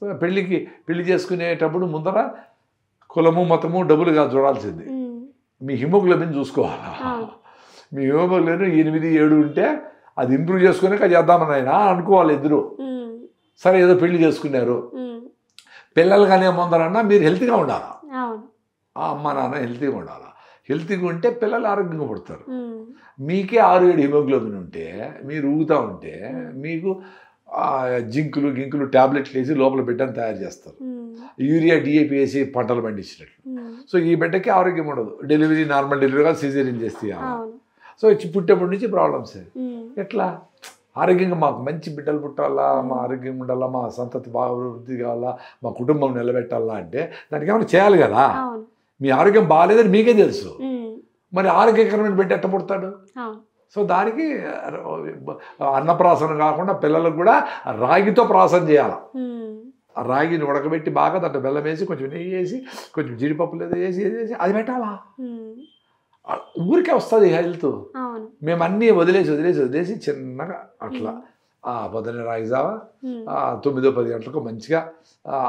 So పెళ్లి చేసుకునేటప్పుడు ముందర కులము మతము డబ్బులు కాదు చూడాల్సింది, మీ హిమోగ్లోబిన్ చూసుకోవాలా. మీ హిమోగ్లోబిన్ 8, 7 ఉంటే అది ఇంప్రూవ్ చేసుకునే చేద్దామని ఆయన అనుకోవాలి ఇద్దరు. సరే ఏదో పెళ్లి చేసుకున్నారు, పిల్లలు కానీ ముందరన్నా మీరు హెల్తీగా ఉండాలా, ఆ అమ్మ నాన్న హెల్తీగా ఉండాలా. హెల్తీగా ఉంటే పిల్లలు ఆరోగ్యంగా పడతారు. మీకే 6, 7 హిమోగ్లోబిన్ ఉంటే మీరు ఊగుతూ ఉంటే మీకు జింకులు ట్యాబ్లెట్లు వేసి లోపల బిడ్డను తయారు చేస్తారు, యూరియా డిఏపి వేసి పంటలు పండించినట్లు. సో ఈ బిడ్డకి ఆరోగ్యం ఉండదు, డెలివరీ నార్మల్ డెలివరీగా సిజేరియన్ చేస్తే. సో పుట్టేప్పటి నుంచి ప్రాబ్లమ్స్. ఎట్లా ఆరోగ్యంగా మాకు మంచి బిడ్డలు పుట్టాలా, మా ఆరోగ్యంగా ఉండాలా, మా సంతతి బాగా అభివృద్ధి కావాలా, మా కుటుంబం నిలబెట్టాలా అంటే దానికి ఏమైనా చేయాలి కదా. మీ ఆరోగ్యం బాగాలేదని మీకే తెలుసు, మరి ఆరోగ్యకరమైన బిడ్డ ఎట్ట పుడతాడు? సో దానికి అన్నప్రాసన కాకుండా పిల్లలకు కూడా రాగితో ప్రాసన చేయాలి. ఆ రాగిని ఉడకబెట్టి బాగా దాంట్లో బెల్లం వేసి కొంచెం నెయ్యి వేసి కొంచెం జీడిపప్పులు ఏదో వేసి అది పెట్టాలా. ఊరికే వస్తుంది హెల్త్. మేము అన్నీ వదిలేసి చిన్నగా అట్లా పొద్దున్నే రాగి జావా 9, 10 గంటలకు మంచిగా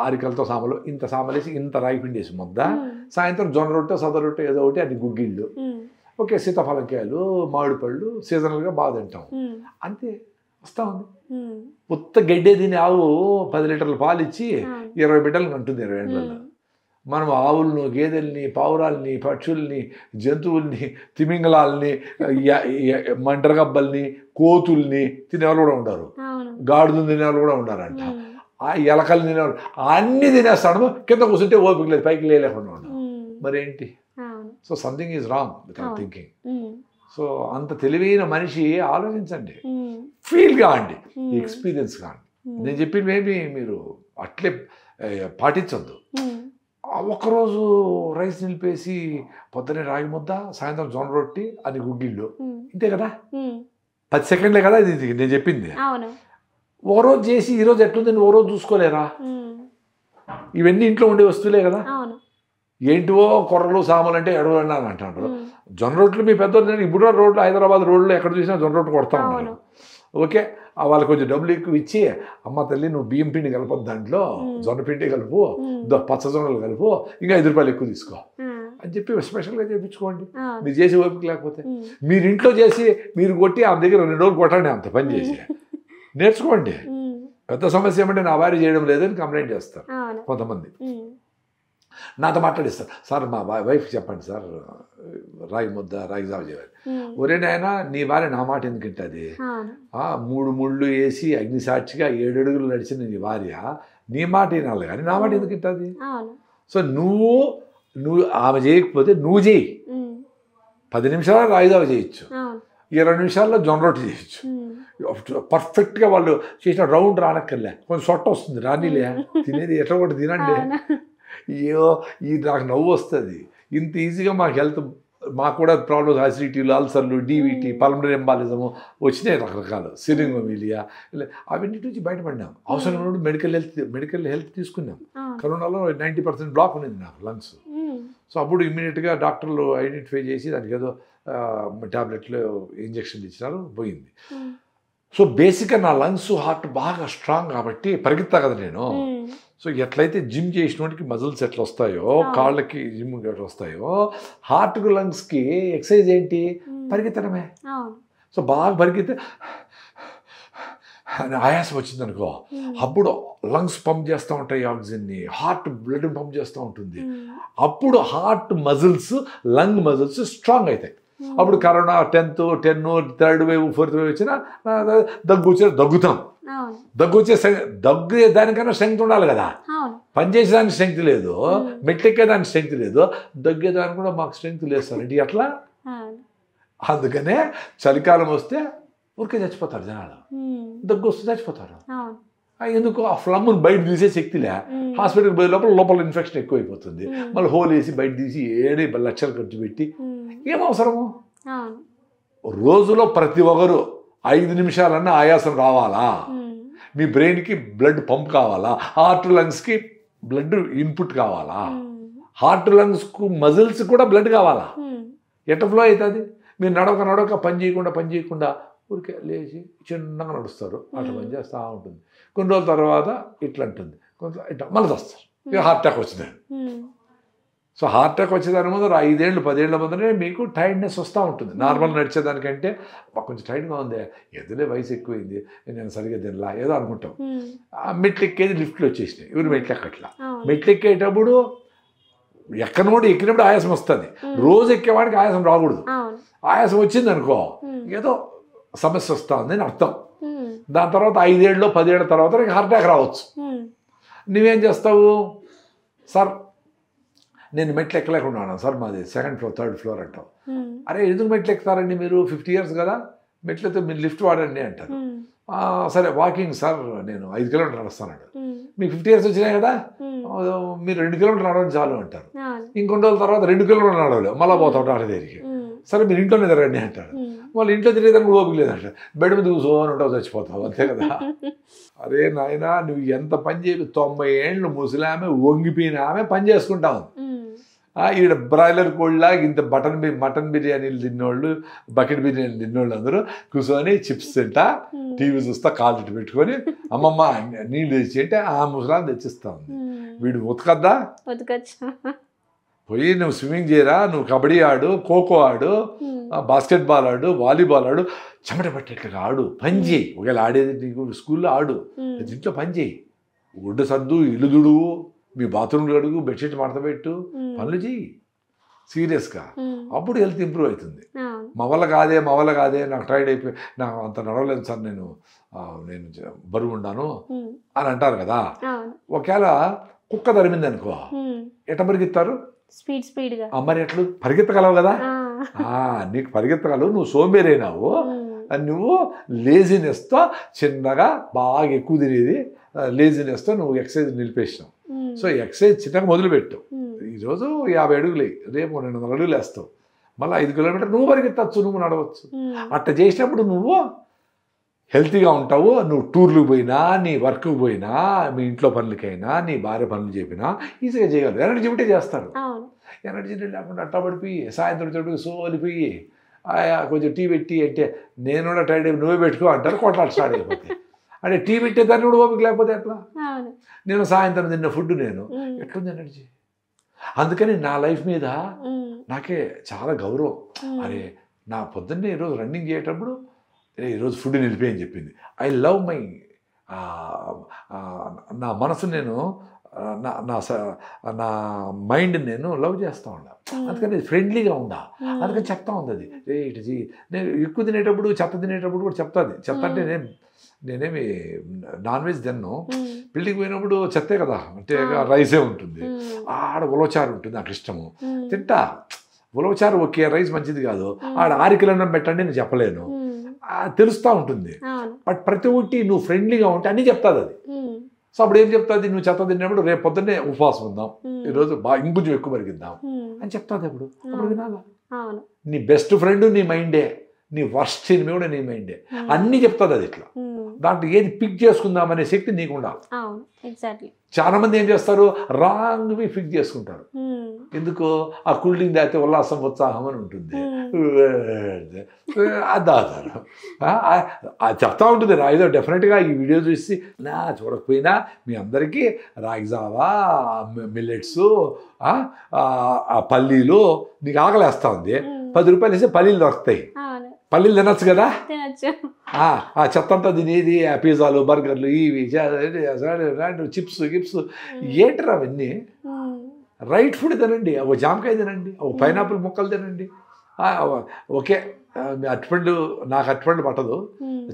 అరికలతో సామలు ఇంత సామలేసి ఇంత రాగి పిండి వేసి ముద్ద, సాయంత్రం జొన్న రొట్టె సద రొట్టె ఏదో ఒకటి, అది గుగ్గిళ్ళు, ఓకే సీతాఫలంకాయలు, మామిడి పళ్ళు సీజనల్గా బాగా తింటాం. అంతే వస్తూ ఉంది. ఉత్త గడ్డే తిని ఆవు 10 లీటర్ల పాలు ఇచ్చి 20 బిడ్డలను అంటుంది 20 ఏళ్ళలో. మనం ఆవులను, గేదెల్ని, పావురాల్ని, పక్షుల్ని, జంతువుల్ని, తిమింగలాల్ని, మంటరగబ్బల్ని, కోతుల్ని తినేవాళ్ళు కూడా ఉంటారు, గాడుదులు తినేవాళ్ళు కూడా ఉంటారంట, ఆ ఎలకలు తినేవాళ్ళు అన్నీ తినేస్తాడు. కింద కూర్చుంటే ఓపిక లేదు, పైకి లేకుండా ఉన్నాడు. మరేంటి? So something is wrong with our thinking. So అంత తెలివైన మనిషి ఆలోచించండి, ఫీల్ కావండి, ఎక్స్పీరియన్స్ కావండి. నేను చెప్పిన మేబీ మీరు అట్లే పాటించద్దు. ఒకరోజు రైస్ నిలిపేసి పొద్దునే రాగి ముద్ద, సాయంత్రం జొన్న రొట్టి, అది గుగ్గిళ్ళు, ఇంతే కదా, 10 సెకండ్లే కదా ఇది నేను చెప్పింది. ఓ రోజు చేసి ఈరోజు ఎట్లుంది ఓ రోజు చూసుకోలేరా? ఇవన్నీ ఇంట్లో ఉండే వస్తువులే కదా. ఏంటివో కొర్రలు సామాన్లు అంటే ఎడవన్నా అంటారు. జొన్న రొట్టెలు మీ పెద్ద ఇప్పుడు రోడ్లు, హైదరాబాద్ రోడ్లు ఎక్కడ చూసినా జొన్న రొట్టె కొడతా ఉన్నారు. ఓకే, వాళ్ళకి కొంచెం డబ్బులు ఎక్కువ ఇచ్చి, అమ్మ తల్లి నువ్వు బియ్యం పిండి కలపదు, దాంట్లో జొన్న పిండి కలుపు, పచ్చ జొన్నలు కలుపు, ఇంకా 5 రూపాయలు ఎక్కువ తీసుకో అని చెప్పి స్పెషల్గా చేయించుకోండి. మీరు చేసే ఓపిక లేకపోతే మీరు ఇంట్లో చేసి మీరు కొట్టి ఆ దగ్గర 2 రోజులు కొట్టండి, అంత పని చేసి నేర్చుకోండి. పెద్ద సమస్య ఏమంటే నా భార్య చేయడం లేదని కంప్లైంట్ చేస్తారు కొంతమంది. నాతో మాట్లాడిస్తారు, సార్ మా వైఫ్ చెప్పండి సార్ రాగి ముద్ద రాగి జావ చేయాలి. ఒరే నాయన నీ భార్య నా మాట ఎందుకు వింటుంది? 3 ముళ్ళు వేసి అగ్నిసాక్షిగా 7 అడుగులు నడిచిన నీ భార్య నీ మాట వినాలి కానీ నా మాట ఎందుకు వింటుంది? సో నువ్వు ఆమె చేయకపోతే నువ్వు చేయి. 10 నిమిషాలు రాగి జావ చేయొచ్చు, 20 నిమిషాల్లో జొన్న రొట్టె చేయొచ్చు. పర్ఫెక్ట్గా వాళ్ళు చేసిన రౌండ్ రానక్కర్లే, కొంచెం సొట్ట వస్తుంది, రానిలే తినేది ఎట్లా కూడా తినండి. అయ్యో ఇది నాకు నవ్వు వస్తుంది. ఇంత ఈజీగా మాకు హెల్త్, మాకు కూడా ప్రాబ్లమ్స్, అసిడిటీలు, అల్సర్లు, డీవీటీ, పల్మనరీ ఎంబాలిజము వచ్చినాయి రకరకాలు, సిరింగోమిలియా, అవన్నిటి నుంచి బయటపడినాం. అవసరం ఉన్నప్పుడు మెడికల్ హెల్త్ తీసుకున్నాం. కరోనాలో 90% బ్లాక్ ఉన్నది నాకు లంగ్స్. సో అప్పుడు ఇమ్మీడియట్గా డాక్టర్లు ఐడెంటిఫై చేసి దానికి ఏదో ట్యాబ్లెట్లు ఇంజక్షన్లు ఇచ్చినారు, పోయింది. సో బేసిక్గా నా లంగ్స్ హార్ట్ బాగా స్ట్రాంగ్ కాబట్టి పరిగెత్తా కదా నేను. సో ఎట్లయితే జిమ్ చేసినోడికి మజిల్స్ ఎట్లా వస్తాయో, కాళ్ళకి జిమ్ ఎట్లా వస్తాయో, హార్ట్కు లంగ్స్కి ఎక్సర్సైజ్ ఏంటి? పరిగెత్తడమే. సో బాగా పరిగెత్తే ఆయాసం వచ్చింది అనుకో, అప్పుడు లంగ్స్ పంప్ చేస్తూ ఉంటాయి ఆక్సిజన్ని, హార్ట్ బ్లడ్ పంప్ చేస్తూ ఉంటుంది. అప్పుడు heart muscles, lung muscles strong అవుతాయి. అప్పుడు corona 10th, 3rd wave, 4th wave వచ్చినా దగ్గుతాం. దగ్గే దానికన్నా స్ట్రెంగ్త్ ఉండాలి కదా. పనిచేసేదానికి స్ట్రెంగ్త్ లేదు, మెట్లెక్కేదానికి స్ట్రెంగ్త్ లేదు, దగ్గేదానికి కూడా మాకు స్ట్రెంగ్త్ లేదు సార్. ఏంటి అట్లా? అందుకనే చలికాలం వస్తే ఊరికే చచ్చిపోతారు జనాలు, దగ్గు వస్తే చచ్చిపోతారు. ఎందుకు? ఆ ఫ్లమ్ను బయట తీసే శక్తిలే. హాస్పిటల్కి పోయే లోపల ఇన్ఫెక్షన్ ఎక్కువైపోతుంది. మళ్ళీ హోల్ వేసి బయట తీసి 7 లక్షలు ఖర్చు పెట్టి ఏం అవసరము? రోజులో ప్రతి ఒక్కరు 5 నిమిషాలన్నా ఆయాసం రావాలా? మీ బ్రెయిన్కి బ్లడ్ పంప్ కావాలా? హార్ట్ లంగ్స్కి బ్లడ్ ఇన్పుట్ కావాలా? హార్ట్ లంగ్స్కు మజిల్స్ కూడా బ్లడ్ కావాలా? ఎట్లా ఫ్లో అవుతుంది? మీరు నడవక పని చేయకుండా ఊరికే లేచి చిన్నగా నడుస్తారు, అట్లా పని చేస్తూ ఉంటుంది. కొన్ని రోజుల తర్వాత ఇట్లా అంటుంది, కొంత ఇట్లా మళ్ళీ వస్తారు. ఇక హార్ట్ అటాక్ వచ్చింది. సో హార్ట్ అటాక్ వచ్చేదాని ముందు 5 ఏళ్ళు 10 ఏళ్ళ ముందరే మీకు టైర్డ్నెస్ వస్తూ ఉంటుంది. నార్మల్ నడిచేదానికంటే కొంచెం టైర్డ్గా ఉంది, ఎదురే వయసు ఎక్కువైంది, నేను సరిగ్గా తినలా ఏదో అనుకుంటాం. మెట్లు ఎక్కేది లిఫ్ట్లు వచ్చేసినాయి, ఇవరు మెట్లు ఎక్కట్లా. మెట్లు ఎక్కేటప్పుడు ఎక్కనోడు ఎక్కినప్పుడు ఆయాసం వస్తుంది. రోజు ఎక్కేవాడికి ఆయాసం రాకూడదు. ఆయాసం వచ్చింది అనుకో ఏదో సమస్య వస్తుంది అని అర్థం. దాని తర్వాత 5 ఏళ్ళు 10 ఏళ్ళ తర్వాత నీకు హార్ట్ అటాక్ రావచ్చు. నువ్వేం చేస్తావు? సార్ నేను మెట్లు ఎక్కలేకుండా ఉన్నాను సార్, మాది 2nd floor 3rd floor అంటావు. అరే ఎందుకు మెట్లు ఎక్కుతారండి మీరు, 50 years కదా, మెట్లయితే మీరు లిఫ్ట్ వాడండి అంటారు. సరే వాకింగ్ సార్ నేను 5 kilometers నడుస్తానంటారు. మీకు 50 years వచ్చినాయి కదా, మీరు 2 kilometers నడవడం చాలు అంటారు. ఇంకొన్ని రోజుల తర్వాత 2 kilometers నడవలేవు, మళ్ళీ పోతాం డాక్టర్ దగ్గరికి. సరే మీరు ఇంట్లోనే తిరగండి అంటారు. వాళ్ళు ఇంట్లో తిరిగేదానికి ఓపిక లేదంటారు. బెడ్ మీద కూర్చోని ఉంటావు, చచ్చిపోతావు, అంతే కదా. అరే నాయన నువ్వు ఎంత పని చేసి 90 ఏళ్ళు ముసలామె వంగిపోయిన ఆమె పని చేసుకుంటావు. ఈడ బ్రాయిలర్ కోళ్ళలాగా ఇంత మటన్ బిర్యానీలు తిన్నోళ్ళు, బకెట్ బిర్యానీలు తిన్నోళ్ళు అందరూ కూర్చొని చిప్స్ తింటా టీవీ చూస్తా కాలు పెట్టుకొని అమ్మమ్మ నీళ్ళు తెచ్చి అంటే ఆ ముసలాన్ని తెచ్చిస్తా ఉంది. వీడు ఉతకద్దా? పోయి నువ్వు స్విమ్మింగ్ చేయరా, నువ్వు కబడ్డీ ఆడు, ఖోఖో ఆడు, బాస్కెట్బాల్ ఆడు, వాలీబాల్ ఆడు, చెమట పట్టేట్లుగా ఆడు, పని చేయి. ఒకవేళ ఆడేది నీకు స్కూల్లో ఆడు, ఇంట్లో పని చేయి, గుడ్డ సర్దు, ఇల్లు దుడువు, మీ బాత్రూమ్లు అడుగు, బెడ్షీట్ మడతపెట్టు, పనులు చెయ్యి సీరియస్గా. అప్పుడు హెల్త్ ఇంప్రూవ్ అవుతుంది. మా వల్ల కాదే నాకు టైర్డ్ అయిపోయి నాకు అంత నడవలేదు సార్, నేను బరువు ఉన్నాను అని అంటారు కదా. ఒకవేళ కుక్క తరిమింది అనుకో ఎట్లా పరిగెత్తారు? స్పీడ్గా. మరి ఎట్లు పరిగెత్తగలవు కదా, నీకు పరిగెత్తగలవు, నువ్వు సోంబేరైనావు, నువ్వు లేజినెస్తో చిన్నగా బాగా ఎక్కువ తినేది లేజినెస్తో నువ్వు ఎక్సర్సైజ్ నిలిపేసినావు. సో ఎక్సర్సైజ్ చిన్నగా మొదలుపెట్టు. ఈరోజు 50 అడుగులు, రేపు 200 అడుగులు వేస్తావు, మళ్ళీ 5 kilometers నువ్వు పరిగెత్తచ్చు, నువ్వు నడవచ్చు. అట్లా చేసినప్పుడు నువ్వు హెల్తీగా ఉంటావు. నువ్వు టూర్లకు పోయినా, నీ వర్క్కి పోయినా, మీ ఇంట్లో పనులకైనా, నీ భార్య పనులు చెప్పినా ఈజీగా చేయగలరు. ఎనర్జీ ఉంటే చేస్తాడు. ఎనర్జీ లేకుండా అట్టా పడిపోయి సాయంత్రం చోటుకు సోలిపోయి కొంచెం టీ పెట్టి అంటే నేను కూడా టైర్డ్ అయిపోయి నువ్వే పెట్టుకో అంటారు, కొట్లాట స్టార్ట్ అయిపోతాయి. అంటే టీ పెట్టేదాన్ని కూడా ఓపిక లేకపోతే ఎట్లా? నేను సాయంత్రం తిన్న ఫుడ్ నేను ఎట్లుంది ఎనర్జీ. అందుకని నా లైఫ్ మీద నాకే చాలా గౌరవం. అరే నా పొద్దున్నే ఈరోజు రన్నింగ్ చేసేటప్పుడు ఈరోజు ఫుడ్ నిలిపేయని చెప్పింది. ఐ లవ్ మై నా మనసు, నేను నా మైండ్ నేను లవ్ చేస్తూ ఉండా. అందుకని ఫ్రెండ్లీగా ఉండా. అందుకని చెప్తా ఉంది అది. ఇటు నేను ఎక్కువ తినేటప్పుడు చెత్త తినేటప్పుడు కూడా చెప్తాది. చెత్త అంటే నేనేమి నాన్ వెజ్ తిన్ను. పెళ్ళికి పోయినప్పుడు చెత్తే కదా, అంటే రైసే ఉంటుంది, ఆడ ఉలవచారు ఉంటుంది, నాకు ఇష్టము, తింటా. ఉలవచారు ఓకే, రైస్ మంచిది కాదు, ఆడ 6 కిలోలు పెట్టండి నేను చెప్పలేను, తెలుస్తూ ఉంటుంది. బట్ ప్రతి ఒక్కటి నువ్వు ఫ్రెండ్లీగా ఉంటే అన్నీ చెప్తాది అది. సో అప్పుడు ఏం చెప్తుంది, నువ్వు చెత్త తిన్నప్పుడు రేపు పొద్దున్నే ఉపవాసం ఉందాం, ఈరోజు బాగా ఇంకొంచెం ఎక్కువ పరిగిద్దాం అని చెప్తాది. అప్పుడు వినాలా? నీ బెస్ట్ ఫ్రెండ్ నీ మైండే, నీ వర్స్ట్ ఎనిమి కూడా నీ మైండే, అన్నీ చెప్తుంది అది. ఇట్లా దాంట్లో ఏది పిక్ చేసుకుందామనే శక్తి నీకు ఉండాలి. చాలా మంది ఏం చేస్తారు, రాంగ్వి ఫిక్స్ చేసుకుంటారు. ఎందుకు? ఆ కూల్ డ్రింక్ తాగితే ఉల్లాసం ఉత్సాహం అని ఉంటుంది, అది తాగుతారు. అది చెప్తా ఉంటుంది ఏదో డెఫినెట్గా ఈ వీడియో చూసి నా చూడకపోయినా మీ అందరికీ రాగి జావా, మిల్లెట్స్, పల్లీలు, నీకు ఆకలేస్తూ ఉంది, 10 రూపాయలు వేస్తే పల్లీలు దొరుకుతాయి, పల్లీలు తినచ్చు కదా. ఆ చెత్త అంతా తినేది పిజ్జాలు, బర్గర్లు, ఇవి చిప్స్ గిప్స్ ఏంటరా అవన్నీ? రైట్ ఫుడ్ తినండి. ఒక జామకాయ తినండి, ఒక పైనాపిల్ ముక్కలు తినండి. ఓకే అరటిపండు, నాకు అరటిపండు పట్టదు,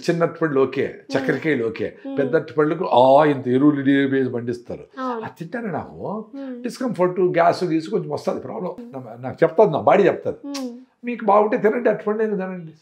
చిన్న అరటిపండు ఓకే, చక్కెరకాయలు ఓకే, పెద్ద అరటిపండుకు ఇంత ఎరువులు వేసి పండిస్తారు, అది తింటానే నాకు డిస్కంఫర్ట్, గ్యాస్ గీసు కొంచెం వస్తుంది, ప్రాబ్లం నాకు చెప్తుంది, నా బాడీ చెప్తుంది. మీకు బాగుంటే తినండి, అరటిపండు తినండి.